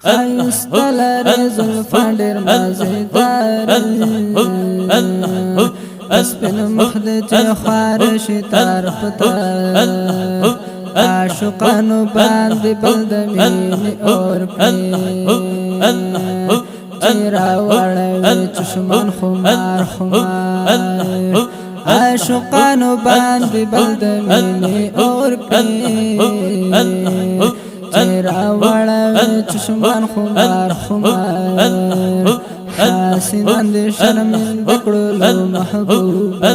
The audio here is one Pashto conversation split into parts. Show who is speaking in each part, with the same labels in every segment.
Speaker 1: خایستلر زلفان ډیر مزیدار اسپن مخد چه خارش تار پتار عاشقانو باندې بل د مینې اور پرې چیرا وړوي چشمان خمار خمار عاشقانو باندې بل د مینې اور پرې چیرا وړوي چشمان خمار خمار حسینان دې شرمنده کړلو محبوبا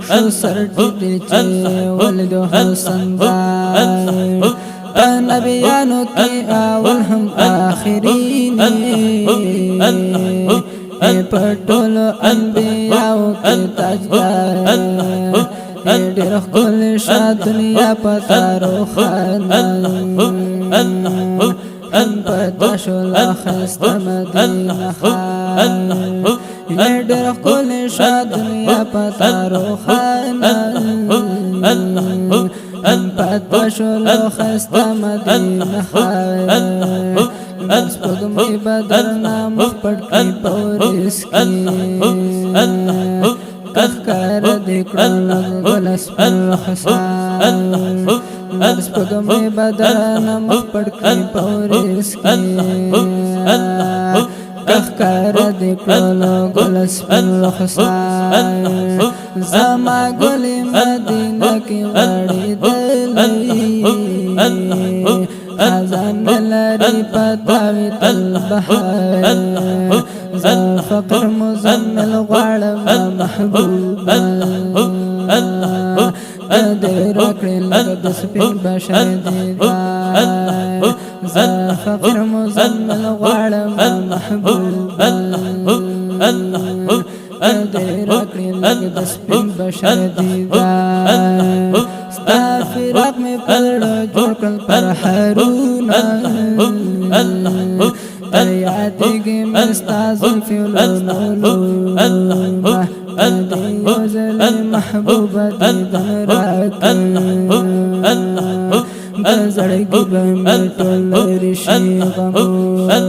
Speaker 1: شو سر ټیټ چې ولد حسن دار نبیانو کې اول هم آخرین پټولو انبیاو کې تاجدار ډېر ښکلی شه دنیا پتارو خانان پتا شولا خسته مدینه خان ډېر ښکلی شه دنیا پتارو خانان پتا شولا خسته مدینه خان سپوږمۍ به درنه مخ پټ کړي په ورځ کې کښکار دې کړل ګل سپین رخسار سپوږمۍ به درنه مخ پټ کړي په ورځ کې کښکار دې کړل ګل سپین رخسار زما ګلې مدینه کې غړېدلې خزان لري پتاوي تل بهار فقر مزمل غواړم محبوبا دې راکړې لکه د سپین بشر دیدار فقر مزمل غواړم محبوبا دې راکړې لکه د سپین بشر دیدار ستا فراق میں پلڑو جوڑ کل پر حرونا تر یادگی مستا زلفی لولولو دیو زلی محبوبہ دیدن راکن بزرگی بمیٹول رشی غمونا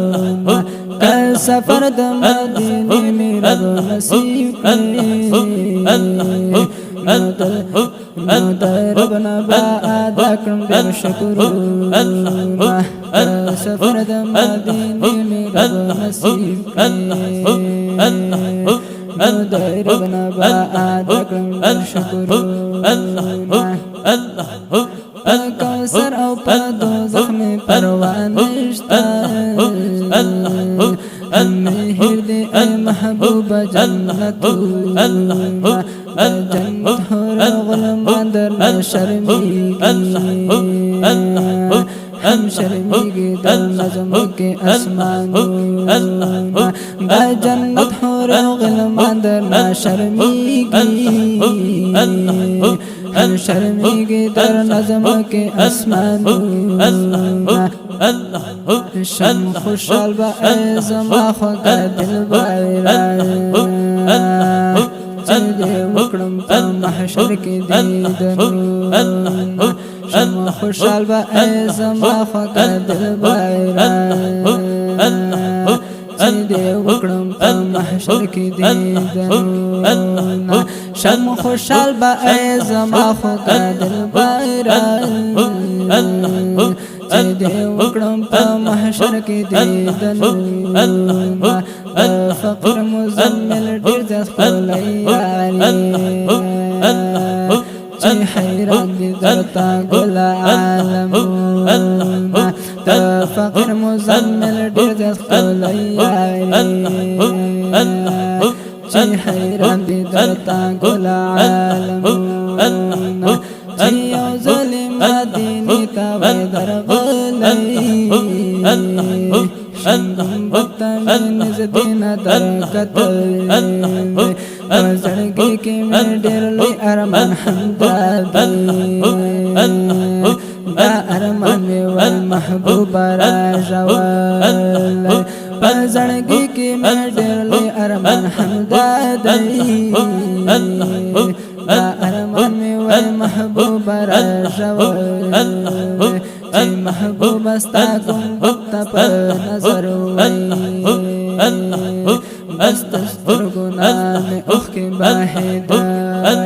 Speaker 1: کل سفر د مدینه میرا نصیب ربنا بادا کرم دیر شکرون سفر د مدینه میرا نصیب ربنا بادا کرم دیر شکرون کوثر او په دوزخ می پروا نشتا مهر دې ای محبوبه جنت جنت هر غلم در شرمیږي هم شرمیږي در نظم کې اسمانونه جنت هر غلم در شرمیږي هم شرمیږي در نظم کې اسمانونه شم خوشحال با ای زما خوږه دلبره چې دې وکړم په محشر کې دیدنونه شم خوشحال با ای زما خوږه دلبره چې دې وکړم په محشر کې دیدنونه شم خوشحال با ای زما خوږه دلبره چې دې وکړم په محشر کې دیدنونه فقر مزمل ډېر زیات ښکلی یاري چې حیران دي درته ګل عالمونه فقر مزمل ډېر زیات ښکلی یاري چې حیران دي درته ګل عالمونه چې یو ځلې مدینې ته وای درغلی شندم بکتا من نزدین در کتل زړګي کې مې ډېر لوی ارمان همدادی دا ارمان مې ول محبوبه راژول په زړګي کې مې ډېر لوی ارمان همدادی دا ارمان مې ول محبوبه راژول چې محبوب استا ګنبد ته په نظر وای بس سترګونه مې اوښکې بهېدل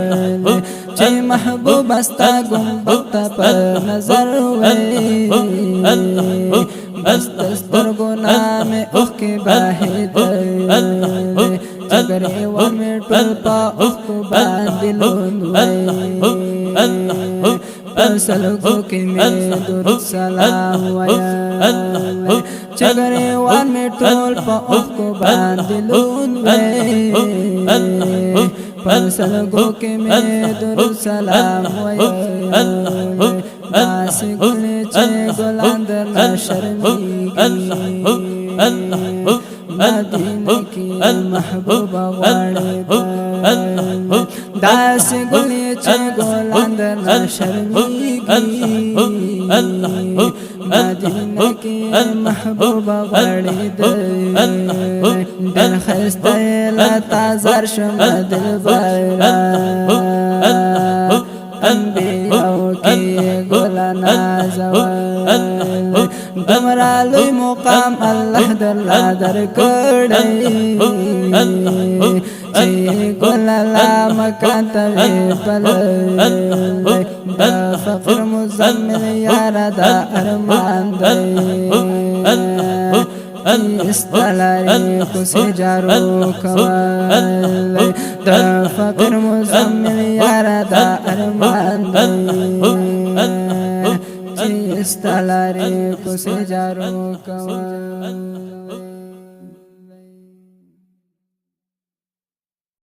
Speaker 1: چې محبوب استا ګنبد ته په نظر وای بس سترګونه مې اوښکې بهېدل چې ګریوان مې ټول په اوښکو باندې لوند وای پر سلګو کې مې درود سلام وایه چې ګریوان مې ټول په اوښکو باندې لوند وای پر سلګو کې مې درود سلام وایه داسې ګلې چې ګلان درنه شرمېږي مدینه کې محبوبه غواړېدل داسې ګلې چې ګلان درنه شرمېږي مدینه کې محبوبه غواړېدل ډېر ښایسته یې له تازر شمه دلبره انبیاو کی گل نازول دمرا لوی مقام اللہ درلا در کڑی چی گل لا مکان توی پلل دا فقر مزمل یار دا ارمان دی استلاری کسی جارو کول دا فقر مزمل یار دا ارمان دی استلاری کسی جارو کول